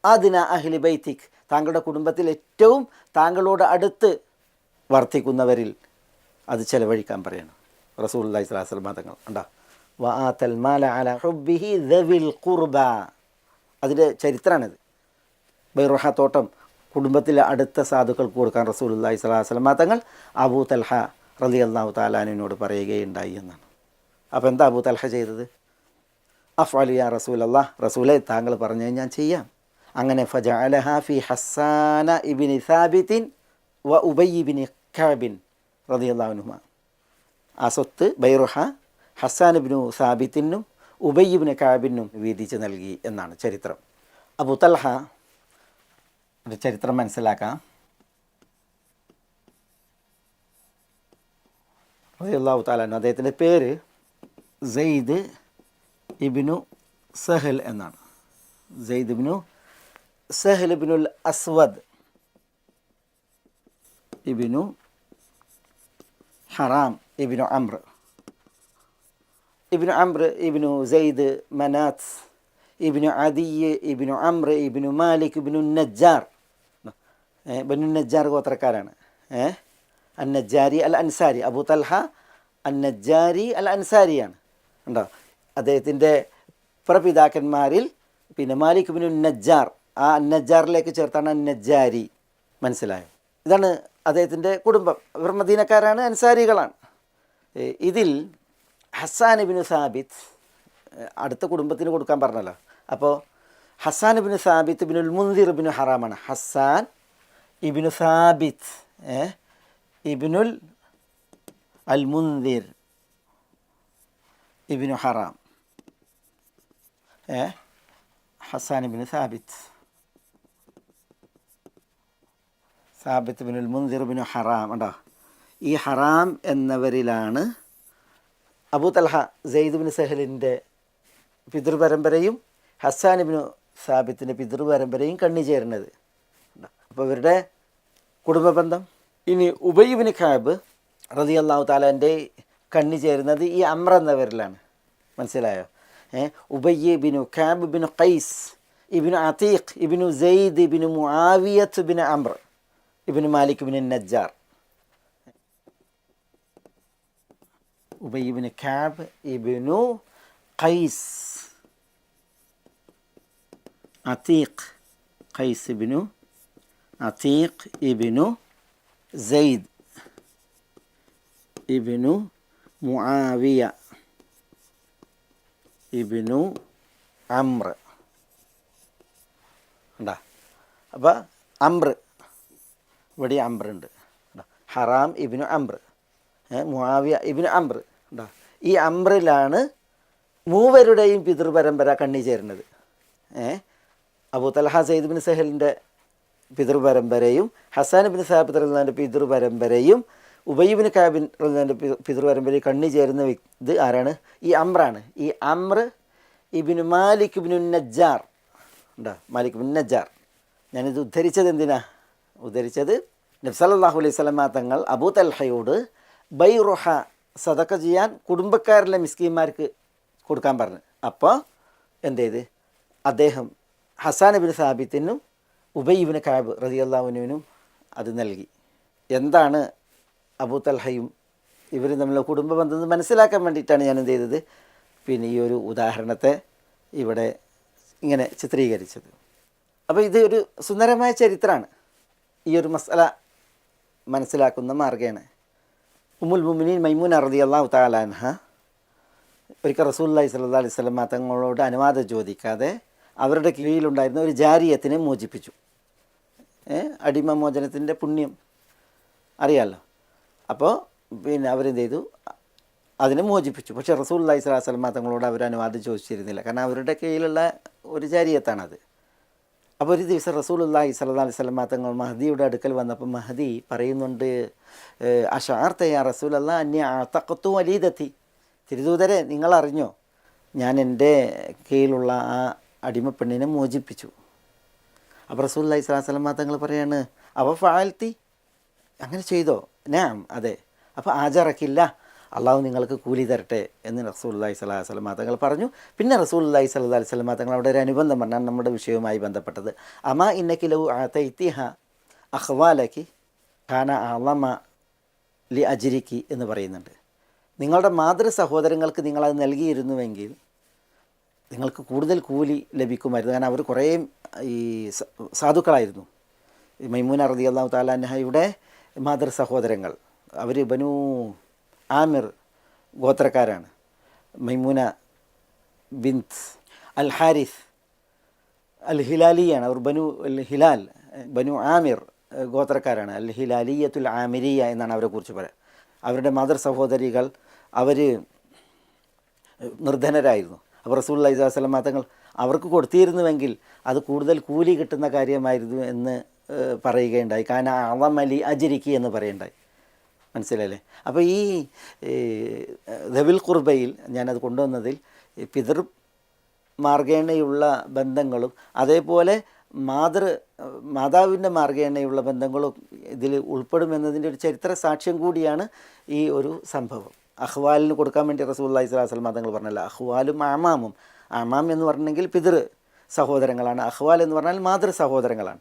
Speaker 2: അദ്ന അഹ്ലി ബൈതിക്, താങ്കളുടെ കുടുംബത്തിൽ ഏറ്റവും താങ്കളോട് അടുത്ത് വർത്തിക്കുന്നവരിൽ അത് ചെലവഴിക്കാൻ പറയണം റസൂലുള്ളാഹി സ്വല്ലല്ലാഹു അലൈഹി വസല്ലം തങ്ങൾ. കണ്ടോ, വആതൽ മാല അലാ ഹുബ്ബിഹി ദവിൽ ഖുർബ, അതിൻ്റെ ചരിത്രമാണിത്. ബൈറുഹ തോട്ടം കുടുംബത്തിലെ അടുത്ത സാധുക്കൾക്ക് കൊടുക്കാൻ റസൂലുള്ളാഹി സ്വല്ലല്ലാഹു അലൈഹി വസല്ലം തങ്ങൾ അബൂ തൽഹ റളിയല്ലാഹു തആല അൻഹുവിനോട് പറയുകയുണ്ടായി എന്നാണ്. അപ്പോൾ എന്താ അബൂ തൽഹ ചെയ്തത്? അഫ്അലു യാ റസൂലല്ലാഹ്, റസൂലേ താങ്കൾ പറഞ്ഞത് ഞാൻ ചെയ്യാം. അങ്ങനെ ഫജഅലഹ ഫി ഹസ്സാന ഇബ്നി സാബിത്തിൻ വ ഉബയ്യ് ഇബ്നി കഅബിൻ റളിയല്ലാഹു അൻഹുമാ. ആ സ്വത്ത് ബൈറുഹ ഹസ്സാൻ ഇബ്നു സാബിത്തിനും ഉബയ്യ് ഇബ്നു കഅബിനും വീതിച്ച് നൽകി എന്നാണ് ചരിത്രം. അബൂ തൽഹ ചരിത്രം മനസ്സിലാക്കാം. റളിയല്ലാഹു തആല അൻഹു, അദ്ദേഹത്തിൻ്റെ പേര് സെയ്ദ് ഇബ്നു സഹൽ എന്നാണ്. സെയ്ദ് ഇബ്നു സഹൽ ഇബ്നുൽ അസ്വദ് ഇബ്നു ഹറാം ഇബ്നു അംർ ഇബ്നു സെയ്ദ് മനാത്ത് ഇബ്നു അദിയ് ഇബ്നു അംർ ഇബ്നു മാലിക് ഇബ്നു നജ്ജാർ. ബനു നജ്ജാർ ഗോത്രക്കാരാണ്. അന്നജ്ജാരി അൽ അൻസാരി. അബൂ തൽഹ അന്നജ്ജാരി അൽ അൻസാരിയാണ്. ഉണ്ടോ, അദ്ദേഹത്തിൻ്റെ പ്രപിതാക്കന്മാരിൽ പിന്നെ മാലിക് ഇബ്നു നജ്ജാർ, ആ നജ്ജാറിലേക്ക് ചേർത്താണ് അന്നജ്ജാരി. മനസ്സിലായോ? ഇതാണ് അദ്ദേഹത്തിൻ്റെ കുടുംബം. ഇവർ മദീനക്കാരാണ്, അൻസാരികളാണ്. ഇതിൽ ഹസ്സാൻ ഇബ്നു സാബിത്ത് അടുത്ത കുടുംബത്തിന് കൊടുക്കാൻ പറഞ്ഞല്ലോ. അപ്പോൾ ഹസ്സാൻ ഇബ്നു സാബിത്ത് ഇബ്നുൽ മുൻദിർ ഇബ്നു ഹറാമാണ്. ഹസ്സാൻ ഇബ്നു സാബിത്ത് ഇബ്നുൽ അൽ മുൻദിർ ഇബ്നു ഹറാം. ഹസ്സാൻ ഇബ്നു സാബിത്ത് ഇബ്നുൽ മുൻദിർ ഇബ്നു ഹറാം. ഉണ്ടോ, ഈ ഹറാം എന്നവരിലാണ് അബൂ തൽഹ സെയ്ദ് ഇബ്നു സഹലിൻ്റെ പിതൃപരമ്പരയും ഹസ്സാൻ ഇബ്നു സാബിത്തിൻ്റെ പിതൃപരമ്പരയും കണ്ണിച്ചേരുന്നത്. അപ്പോൾ ഇവരുടെ കുടുംബ ബന്ധം. ഇനി ഉബയ്യ് ഇബ്നു കഅബ് റളിയല്ലാഹു തആലൻ്റെ കണ്ണിച്ചേരുന്നത് ഈ അംർ എന്നവരിലാണ്. മനസ്സിലായോ? ഉബയ്യ് ഇബ്നു കഅബ് ഇബ്നു ഖൈസ് ഇബ്നു അതീഖ് ഇബ്നു സെയ്ദ് ഇബ്നു മുആവിയത്ത് ഇബ്നു അംർ ഇബ്നു മാലിക് ഇബ്നു നജ്ജാർ. ഉബയ്യ് ഇബ്നു കഅബ് ഇബ്നു ഖൈസ് അതീഖ് ഖൈസ് ഇബ്നു അതീഖ് ഇബ്നു സെയ്ദ് ഇബ്നു മുആവിയ ഇബ്നു അംർ. ഉണ്ടാ, അപ്പോൾ അംർ, ഇവിടെ അംറുണ്ട്. ഹറാം ഇബ്നു അംർ, മുആവിയ ഇബ്നു അംർ. ഉണ്ടാ, ഈ അംറിലാണ് മൂവരുടെയും പിതൃപരമ്പര കണ്ണിച്ചേരുന്നത്. അബൂ തൽഹ സെയ്ദ് ഇബ്നു സഹലിൻ്റെ പിതൃപരമ്പരയും ഹസ്സാൻ ഇബ്നു സാബിത്ത് റളിയല്ലാഹുവിൻ്റെ പിതൃപരമ്പരയും ഉബയ്യ് ഇബ്നു കഅബിൻ റളിയല്ലാഹുവിൻ്റെ പിതൃപരമ്പരയിൽ കണ്ണിച്ചേരുന്ന ഇത് ആരാണ്? ഈ അംറാണ്. ഈ അംർ ഇബ്നു മാലിക് ഇബ്നു നജ്ജാർ. ഉണ്ടോ, മാലിക് ഇബ്നു നജ്ജാർ. ഞാനിത് ഉദ്ധരിച്ചത് എന്തിനാ? ഉദ്ധരിച്ചത് നബി സല്ലല്ലാഹു അലൈഹി വസല്ലം തങ്ങൾ അബൂ തൽഹയോട് ബൈറുഹ സദഖ ചെയ്യാൻ കുടുംബക്കാരിലെ മിസ്കീന്മാർക്ക് കൊടുക്കാൻ പറഞ്ഞു. അപ്പോൾ എന്ത് ചെയ്ത് അദ്ദേഹം ഹസ്സാൻ ഇബ്നു സാബിത്തിനും ഉബയ്യ് ഇബ്നു കഅബ് റളിയല്ലാഹു അൻഹുവിനും അത് നൽകി. എന്താണ് അബൂ തൽഹയും ഇവർ തമ്മിലുള്ള കുടുംബ ബന്ധം മനസ്സിലാക്കാൻ വേണ്ടിയിട്ടാണ് ഞാൻ എന്ത് ചെയ്തത്, പിന്നെ ഈ ഒരു ഉദാഹരണത്തെ ഇവിടെ ഇങ്ങനെ ചിത്രീകരിച്ചത്. അപ്പോൾ ഇത് ഒരു സുന്ദരമായ ചരിത്രമാണ്. ഈ ഒരു മസല മനസ്സിലാക്കുന്ന മാർഗ്ഗമാണ്. ഉമ്മുൽ മുഅ്മിനീൻ മൈമൂന റളിയല്ലാഹു തആല അൻഹ ഒരിക്കൽ റസൂലുള്ളാഹി സ്വല്ലല്ലാഹു അലൈഹി വസല്ലം തങ്ങളോട് അനുവാദം ചോദിക്കാതെ അവരുടെ കീഴിലുണ്ടായിരുന്ന ഒരു ജാരിയത്തിനെ മോചിപ്പിച്ചു. അടിമ മോചനത്തിൻ്റെ പുണ്യം അറിയാമല്ലോ. അപ്പോൾ പിന്നെ അവരെന്ത് ചെയ്തു, അതിനെ മോചിപ്പിച്ചു. പക്ഷേ റസൂലുള്ളാഹി സ്വല്ലല്ലാഹു അലൈഹി വസല്ലം തങ്ങളോട് അവർ അനുവാദം ചോദിച്ചിരുന്നില്ല, കാരണം അവരുടെ കീഴിലുള്ള ഒരു ജാരിയത്താണത്. അപ്പോൾ ഒരു ദിവസം റസൂലുള്ളാഹി സ്വല്ലല്ലാഹു അലൈഹി വസല്ലം തങ്ങൾ മഹദിയുടെ അടുക്കൽ വന്നപ്പോൾ മഹദി പറയുന്നുണ്ട്, അശഅർത യാ റസൂലല്ലാഹ് അന്നി അഅതഖതു വലീദതി, തിരുദൂതരെ നിങ്ങൾ അറിഞ്ഞോ, ഞാൻ എൻ്റെ കീഴിലുള്ള ആ അടിമപ്പെണ്ണിനെ മോചിപ്പിച്ചു. അപ്പോൾ റസൂലുള്ളാഹി സ്വല്ലല്ലാഹു അലൈഹി വസല്ലം തങ്ങൾ പറയാണ്, അവ ഫഅൽതി, അങ്ങനെ ചെയ്തോ? നാം, അതെ. അപ്പോൾ ആജറക്കില്ല, അള്ളാഹു നിങ്ങൾക്ക് കൂലി തരട്ടെ എന്ന് റസൂലുള്ളാഹി സ്വല്ലല്ലാഹു അലൈഹി വസല്ലം തങ്ങൾ പറഞ്ഞു. പിന്നെ റസൂലുള്ളാഹി സ്വല്ലല്ലാഹു അലൈഹി വസല്ലം തങ്ങൾ അവിടെ ഒരു അനുബന്ധം പറഞ്ഞാൽ നമ്മുടെ വിഷയവുമായി ബന്ധപ്പെട്ടത്, അമാ ഇന്നകി ലൗ അഅതൈതിഹ അഖ്വാലകി കാന അഅളമ ലി അജ്രികി എന്ന് പറയുന്നുണ്ട്. നിങ്ങളുടെ മാതൃ സഹോദരങ്ങൾക്ക് നിങ്ങളത് നൽകിയിരുന്നുവെങ്കിൽ നിങ്ങൾക്ക് കൂടുതൽ കൂലി ലഭിക്കുമായിരുന്നു. കാരണം അവർ കുറേ ഈ സാധുക്കളായിരുന്നു. മൈമൂന റളിയല്ലാഹു തആല അൻഹയുടെ മാതൃ സഹോദരങ്ങൾ, അവർ ബനു ആമിർ ഗോത്രക്കാരാണ്. മൈമൂന ബിൻത്ത് അൽ ഹാരിസ് അൽ ഹിലാലിയാണ്. അവർ ബനു അൽ ഹിലാൽ, ബനു ആമിർ ഗോത്രക്കാരാണ്. അൽ ഹിലാലിയത്തുൽ ആമിരിയ എന്നാണ് അവരെക്കുറിച്ച് പറയുക. അവരുടെ മാതൃ സഹോദരികൾ അവർ നിർധനരായിരുന്നു. അപ്പോൾ റസൂലുള്ളാഹി സ്വല്ലല്ലാഹു അലൈഹി വസല്ലം തങ്ങൾ അവർക്ക് കൊടുത്തിരുന്നുവെങ്കിൽ അത് കൂടുതൽ കൂലി കിട്ടുന്ന കാര്യമായിരുന്നു എന്ന് പറയുകയുണ്ടായി. കാന അഅളമ ലി അജ്രികി എന്ന് പറയുണ്ടായി. മനസ്സിലല്ലേ? അപ്പോൾ ഈ ദവിൽ ഖുർബയിൽ ഞാനത് കൊണ്ടുവന്നതിൽ പിതൃ മാർഗേണയുള്ള ബന്ധങ്ങളും അതേപോലെ മാതാവിൻ്റെ മാർഗേണയുള്ള ബന്ധങ്ങളും ഇതിൽ ഉൾപ്പെടുമെന്നതിൻ്റെ ഒരു ചരിത്ര സാക്ഷ്യം കൂടിയാണ് ഈ ഒരു സംഭവം. അഹ്വാലിന് കൊടുക്കാൻ വേണ്ടി റസൂലുള്ളാഹി സ്വല്ലല്ലാഹു അലൈഹി വസല്ലം തങ്ങൾ പറഞ്ഞല്ലോ, അഹ്വാലും അമാമും. അമാം എന്ന് പറഞ്ഞെങ്കിൽ പിതൃ സഹോദരങ്ങളാണ്, അഹ്വാൽ എന്ന് പറഞ്ഞാൽ മാതൃ സഹോദരങ്ങളാണ്.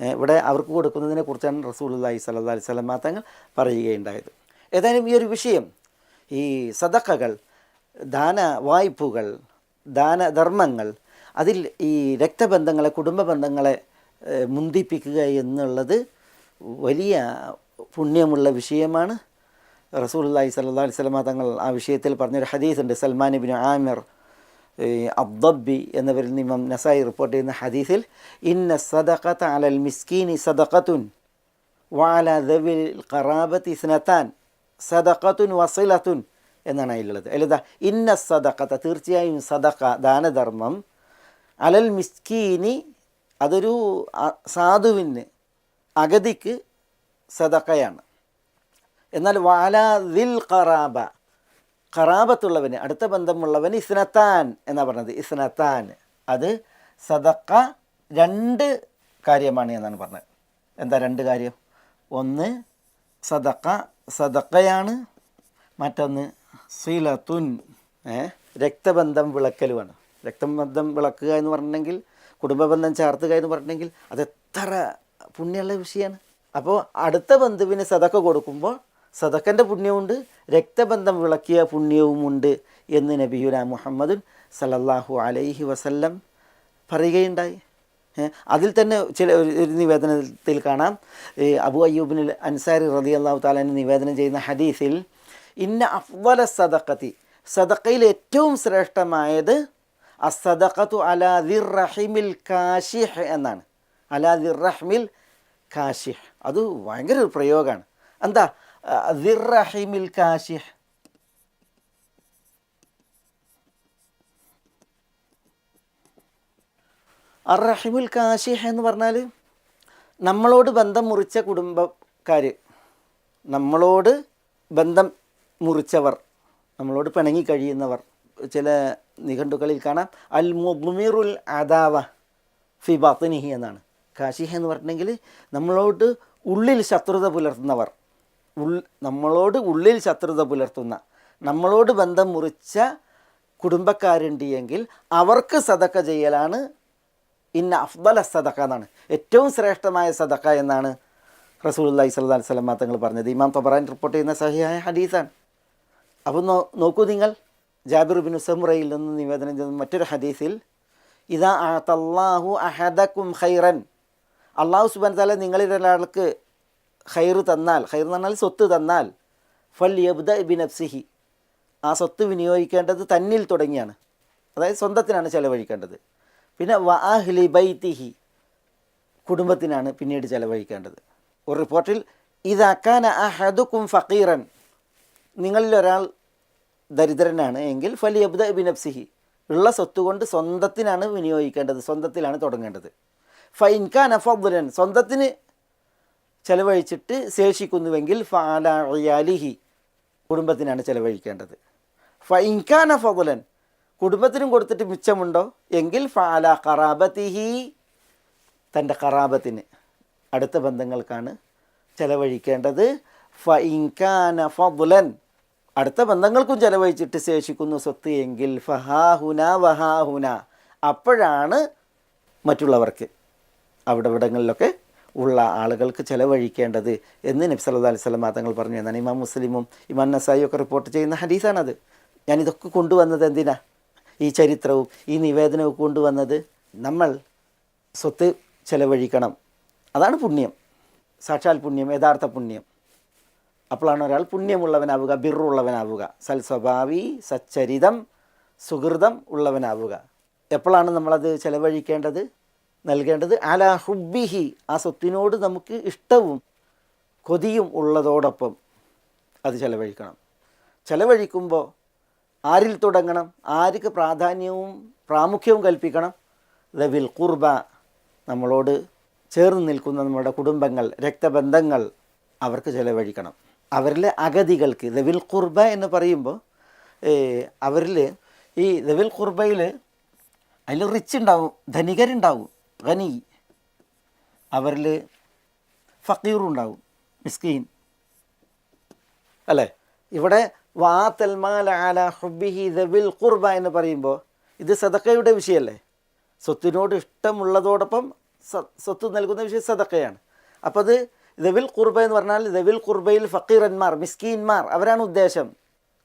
Speaker 2: ഇവിടെ അവർക്ക് കൊടുക്കുന്നതിനെ കുറിച്ചാണ് റസൂലുള്ളാഹി സ്വല്ലല്ലാഹു അലൈഹി വസല്ലം തങ്ങൾ പറയുകയുണ്ടായത്. ഏതായാലും ഈ ഒരു വിഷയം, ഈ സദഖകൾ, ദാന വായ്പകൾ, ദാനധർമ്മങ്ങൾ, അതിൽ ഈ രക്തബന്ധങ്ങളെ, കുടുംബ ബന്ധങ്ങളെ മുന്തിപ്പിക്കുക എന്നുള്ളത് വലിയ പുണ്യമുള്ള വിഷയമാണ്. റസൂലുള്ളാഹി സ്വല്ലല്ലാഹു അലൈഹി വസല്ലം തങ്ങൾ ആ വിഷയത്തിൽ പറഞ്ഞൊരു ഹദീസുണ്ട്. സൽമാൻ ഇബ്നു ആമിർ അദ്ദബ്ബി എന്നവരിൽ നിന്ന് ഇമാം നസായി റിപ്പോർട്ട് ചെയ്യുന്ന ഹദീസിൽ, ഇന്ന സദഖത അലൽ മിസ്കീനി സദഖത്തുൻ വഅലാ ദവിൽ ഖറാബത്തി ഇസ്നതാൻ സദഖത്തുൻ വസിലത്തുൻ എന്നാണ് അതിലുള്ളത്. അല്ലതാ, ഇന്ന സദഖത, തീർച്ചയായും സദഖ, ദാനധർമ്മം, അലൽ മിസ്കീനി, അതൊരു സാധുവിന്, അഗതിക്ക് സദഖയാണ്. എന്നാൽ വഅലാ ദിൽ ഖറാബ, ഖറാബത്തുള്ളവന്, അടുത്ത ബന്ധമുള്ളവന് ഇസ്നത്താൻ എന്നാണ് പറഞ്ഞത്. ഇസ്നത്താൻ, അത് സദഖ രണ്ട് കാര്യമാണ് എന്നാണ് പറഞ്ഞത്. എന്താ രണ്ട് കാര്യം? ഒന്ന് സദഖ, സദഖയാണ്. മറ്റൊന്ന് സിലത്തുൻ, രക്തബന്ധം വിളക്കലുമാണ്. രക്തബന്ധം വിളക്കുക എന്ന് പറഞ്ഞിട്ടുണ്ടെങ്കിൽ, കുടുംബബന്ധം ചേർത്തുക എന്ന് പറഞ്ഞിട്ടുണ്ടെങ്കിൽ അതെത്ര പുണ്യമുള്ള വിഷയമാണ്. അപ്പോൾ അടുത്ത ബന്ധുവിന് സദഖ കൊടുക്കുമ്പോൾ സദഖൻ്റെ പുണ്യമുണ്ട്, രക്തബന്ധം വിളക്കിയ പുണ്യവുമുണ്ട് എന്ന് നബിയുനാ മുഹമ്മദുൻ സല്ലല്ലാഹു അലൈഹി വസല്ലം പറയുകയുണ്ടായി. അതിൽ തന്നെ ഒരു നിവേദനത്തിൽ കാണാം, അബൂ അയ്യൂബിൻ അൻസാരി റളിയല്ലാഹു തആല നിവേദനം ചെയ്യുന്ന ഹദീസിൽ, ഇന്ന അഫ്ളല സദഖതി, സദഖയിൽ ഏറ്റവും ശ്രേഷ്ഠമായത് അസ്സദഖതു അലാ ദിർ റഹിമിൽ കാശിഹ് എന്നാണ്. അലാ ദിർ റഹ്മിൽ കാശിഹ്, അത് ഭയങ്കര ഒരു പ്രയോഗമാണ്. എന്താ ദിർ റഹിമിൽ കാശിഹ്? അർ റഹിമുൽ കാശിഹ് എന്ന് പറഞ്ഞാൽ നമ്മളോട് ബന്ധം മുറിച്ച കുടുംബക്കാർ, നമ്മളോട് ബന്ധം മുറിച്ചവർ, നമ്മളോട് പിണങ്ങി കഴിയുന്നവർ. ചില നിഘണ്ടുക്കളിൽ കാണാം അൽ മുദ്മിറുൽ അദാവ ഫി ബാത്തിനിഹി എന്നാണ്. കാശിഹ് എന്ന് പറഞ്ഞിട്ടുണ്ടെങ്കിൽ നമ്മളോട് ഉള്ളിൽ ശത്രുത പുലർത്തുന്നവർ, നമ്മളോട് ഉള്ളിൽ ശത്രുത പുലർത്തുന്ന, നമ്മളോട് ബന്ധം മുറിച്ച കുടുംബക്കാരുണ്ട് എങ്കിൽ അവർക്ക് സദഖ ചെയ്യലാണ് ഇന്ന അഫ്ദല സദഖ എന്നാണ്, ഏറ്റവും ശ്രേഷ്ഠമായ സദഖ എന്നാണ് റസൂലുള്ളാഹി സ്വല്ലല്ലാഹു അലൈഹി വസല്ലം തങ്ങൾ പറഞ്ഞത്. ഇമാം തബറാനി റിപ്പോർട്ട് ചെയ്യുന്ന സഹിഹായ ഹദീസാണ്. അപ്പോൾ നോക്കൂ നിങ്ങൾ, ജാബിർ ബിൻ സമുറയിൽ നിന്ന് നിവേദനം ചെയ്യുന്ന മറ്റൊരു ഹദീസിൽ, ഇദാ അഅതല്ലാഹു അഹദക്കും ഖൈറൻ, അള്ളാഹു സുബ്ഹാനഹു വ തആല നിങ്ങളിൽ ഒരാൾക്ക് ഖൈർ തന്നാൽ, ഖൈർ എന്ന് പറഞ്ഞാൽ സ്വത്ത് തന്നാൽ, ഫൽ യബ്ദ ബി നഫ്സിഹി, ആ സ്വത്ത് വിനിയോഗിക്കേണ്ടത് തന്നിൽ തുടങ്ങിയാണ്, അതായത് സ്വന്തത്തിനാണ് ചിലവഴിക്കേണ്ടത്. പിന്നെ വ അഹ്ലി ബൈതിഹി, കുടുംബത്തിനാണ് പിന്നീട് ചിലവഴിക്കേണ്ടത്. ഒരു റിപ്പോർട്ടിൽ ഇദാ കാന അഹദുക്കും ഫഖീറൻ, നിങ്ങളിൽ ഒരാൾ ദരിദ്രനാണ് എങ്കിൽ ഫൽ യബ്ദ ബി നഫ്സിഹി, ഉള്ള സ്വത്ത് കൊണ്ട് സ്വന്തത്തിനാണ് വിനിയോഗിക്കേണ്ടത്, സ്വന്തത്തിലാണ് തുടങ്ങേണ്ടത്. ഫഇൻ കാന ഫദ്ലൻ, സ്വന്തത്തിന് ചിലവഴിച്ചിട്ട് ശേഷിക്കുന്നുവെങ്കിൽ ഫഅല ഇയാലിഹി, കുടുംബത്തിനാണ് ചിലവഴിക്കേണ്ടത്. ഫഇൻ കാന ഫദ്ലൻ, കുടുംബത്തിനും കൊടുത്തിട്ട് മിച്ചമുണ്ടോ എങ്കിൽ ഫഅല ഖറാബതിഹി, തൻ്റെ ഖറാബത്തിന്, അടുത്ത ബന്ധങ്ങൾക്കാണ് ചിലവഴിക്കേണ്ടത്. ഫഇൻ കാന ഫദ്ലൻ, അടുത്ത ബന്ധങ്ങൾക്കും ചിലവഴിച്ചിട്ട് ശേഷിക്കുന്നു സ്വത്ത് എങ്കിൽ ഫഹാഹുന വഹാഹുന, അപ്പോഴാണ് മറ്റുള്ളവർക്ക് അവിടങ്ങളിലൊക്കെ ഉള്ള ആളുകൾക്ക് ചിലവഴിക്കേണ്ടത് എന്ന് നബി സല്ലല്ലാഹു അലൈഹി വസല്ലം തങ്ങൾ പറഞ്ഞു എന്നാണ് ഇമാം മുസ്ലിമും ഇമാം നസായിയും ഒക്കെ റിപ്പോർട്ട് ചെയ്യുന്ന ഹദീസാണത്. ഞാനിതൊക്കെ കൊണ്ടുവന്നത് എന്തിനാ? ഈ ചരിത്രവും ഈ നിവേദനവും കൊണ്ടുവന്നത് നമ്മൾ സ്വത്ത് ചിലവഴിക്കണം, അതാണ് പുണ്യം, സാക്ഷാൽ പുണ്യം, യഥാർത്ഥ പുണ്യം. അപ്പോഴാണ് ഒരാൾ പുണ്യമുള്ളവനാവുക, ബിറുള്ളവനാവുക, സൽസ്വഭാവി, സച്ചരിതം, സുഹൃതം ഉള്ളവനാവുക. എപ്പോഴാണ് നമ്മളത് ചിലവഴിക്കേണ്ടത്, നൽകേണ്ടത്? അലാ ഹുബ്ബിഹി, ആ സ്വത്തിനോട് നമുക്ക് ഇഷ്ടവും കൊതിയും ഉള്ളതോടൊപ്പം അത് ചിലവഴിക്കണം. ചിലവഴിക്കുമ്പോൾ ആരിൽ തുടങ്ങണം? ആർക്ക് പ്രാധാന്യവും പ്രാമുഖ്യവും കൽപ്പിക്കണം? ദവിൽ ഖുർബ, നമ്മളോട് ചേർന്ന് നിൽക്കുന്ന നമ്മുടെ കുടുംബങ്ങൾ, രക്തബന്ധങ്ങൾ, അവർക്ക് ചിലവഴിക്കണം. അവരിലെ അഗതികൾക്ക്, ദവിൽ ഖുർബ എന്ന് പറയുമ്പോൾ അവരിൽ ഈ ദവിൽ ഖുർബയിൽ അതിൽ റിച്ച് ഉണ്ടാവും, ധനികരുണ്ടാവും, ഖനി, അവരിൽ ഫക്കീറുണ്ടാവും, മിസ്കീൻ, അല്ലേ? ഇവിടെ വാതൽ മാല അലാ ഹുബ്ബിഹി ദവിൽ ഖുർബ എന്ന് പറയുമ്പോൾ ഇത് സദഖയുടെ വിഷയമല്ലേ? സ്വത്തിനോട് ഇഷ്ടമുള്ളതോടൊപ്പം സ്വത്ത് നൽകുന്ന വിഷയം സദഖയാണ്. അപ്പോൾ അത് ദവിൽ ഖുർബ എന്ന് പറഞ്ഞാൽ ദവിൽ ഖുർബയിൽ ഫക്കീറന്മാർ, മിസ്കീന്മാർ, അവരാണ് ഉദ്ദേശം,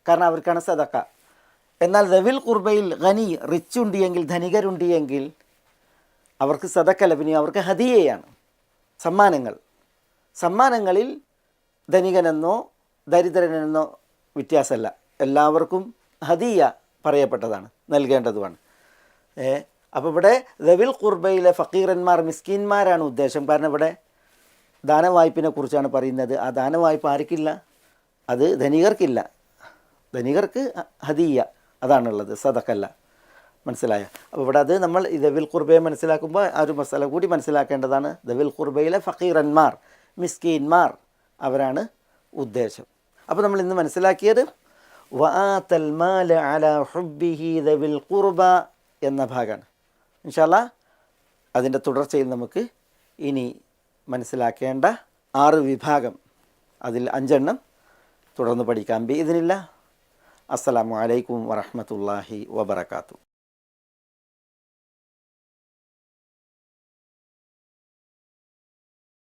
Speaker 2: കാരണം അവർക്കാണ് സദഖ. എന്നാൽ ദവിൽ ഖുർബയിൽ ഖനി, റിച്ച് ഉണ്ടെങ്കിൽ, ധനികരുണ്ടെങ്കിൽ അവർക്ക് സദഖല്ല, പിന്നെ അവർക്ക് ഹദിയയാണ്, സമ്മാനങ്ങൾ. സമ്മാനങ്ങളിൽ ധനികനെന്നോ ദരിദ്രനെന്നോ വ്യത്യാസമല്ല, എല്ലാവർക്കും ഹദിയ പറയപ്പെട്ടതാണ്, നൽകേണ്ടതുമാണ്. അപ്പോൾ ഇവിടെ ദവിൽ ഖുർബയിലെ ഫക്കീറന്മാർ, മിസ്കീന്മാരാണ് ഉദ്ദേശം. കാരണം ഇവിടെ ദാനവായ്പിനെ കുറിച്ചാണ് പറയുന്നത്. ആ ദാനവായ്പ ആർക്കില്ല? അത് ധനികർക്കില്ല, ധനികർക്ക് ഹദിയ അതാണുള്ളത്, സദഖല്ല. മനസ്സിലായ? അപ്പോൾ ഇവിടെ അത് നമ്മൾ ദവിൽ ഖുർബയെ മനസ്സിലാക്കുമ്പോൾ ആ ഒരു മസാല കൂടി മനസ്സിലാക്കേണ്ടതാണ്. ദവിൽ ഖുർബയിലെ ഫക്കീറന്മാർ, മിസ്കീന്മാർ, അവരാണ് ഉദ്ദേശം. അപ്പോൾ നമ്മൾ ഇന്ന് മനസ്സിലാക്കിയത് വആതൽ മാല അലാ ഹുബ്ബിഹി ദവിൽ ഖുർബ എന്ന ഭാഗമാണ്. ഇൻഷാ അല്ലാഹ് അതിൻ്റെ തുടർച്ചയിൽ നമുക്ക് ഇനി മനസ്സിലാക്കേണ്ട 6 വിഭാഗം, അതിൽ 5 എണ്ണം തുടർന്ന് പഠിക്കാം ബിഇദ്നില്ലാഹ്. അസ്സലാമു അലൈക്കും വറഹ്മത്തുള്ളാഹി വബറകാതുഹു.